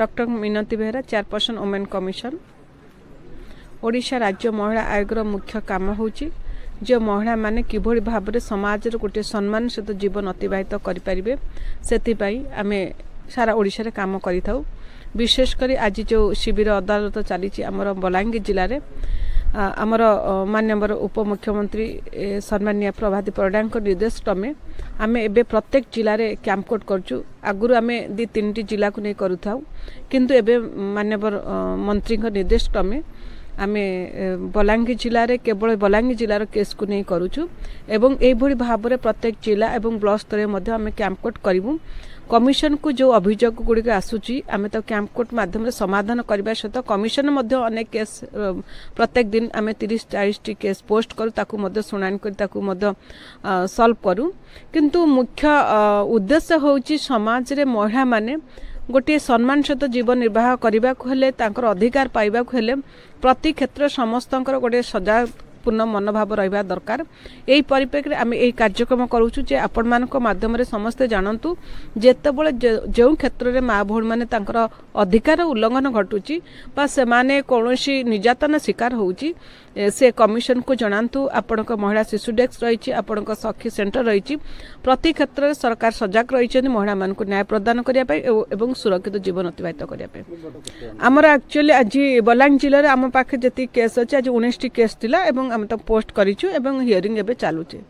Doctor Minati Behera chairperson women commission Odisha राज्य महिला आयोग मुख्य काम होची जो महिला माने किभली भाव में समाज गोटे सम्मान सहित जीवन अतिबाहित करें से आम सारा ओडिशा रे काम करिथाउ। विशेषकर आज जो शिविर अदालत चली आमर बलांगीर जिले में आमर माननीय उपमुख्यमंत्री सम्मानीय प्रभाती परिडा निर्देश क्रमे आम एबे प्रत्येक जिले में कैंपकोट करचु। आगुरी आम 2-3 जिला को नहीं करूँ किंतु एबे माननीय मंत्री निर्देश क्रमे आम बलांगीर जिले में केवल बलांगीर जिलार केस को नहीं करूँ एवं यही भाव में प्रत्येक जिला एवं ब्लॉक स्तर में आम कैंपकोट करूँ। कमिशन को जो अभियोग गुड़िक आसूची आम तो कैंपकोट माध्यम समाधान करने सहित कमिशन अनेक केस प्रत्येक दिन आम 30-40 केस पोस्ट करूँ शुणाणी कर सल्व करूँ। किंतु मुख्य उद्देश्य होची समाज रे महिला माने गोटे सम्मान सहित जीवन निर्वाह करने को हेले तांकर अधिकार पाइबा को हेले प्रति क्षेत्र समस्त गोटे सजग पूर्ण मनोभाव रहा दरकार। यही परिप्रेक्षी आम यही कार्यक्रम करूँ जे आपण मानक माध्यम समस्ते जानतु जेतेबेले जो क्षेत्र में माँ भौणी मैंने अधिकार उल्लंघन घटुची बा से माने कौनसी निर्यातन शिकार होउची से कमिशन को जनातु। आपण महिला शिशु डेस्क रही आपण सखी सेंटर रही प्रति क्षेत्र में सरकार सजग रही महिला मान न्याय प्रदान करने एवं सुरक्षित जीवन अतिबाहित करने। आमर एक्चुअली आज बलांगीर जिले में आम पाखे जी केस अच्छे आज 19 केस थिला एवं आम तो पोस्ट करूँ एवं हियरिंग एवं चलुचे।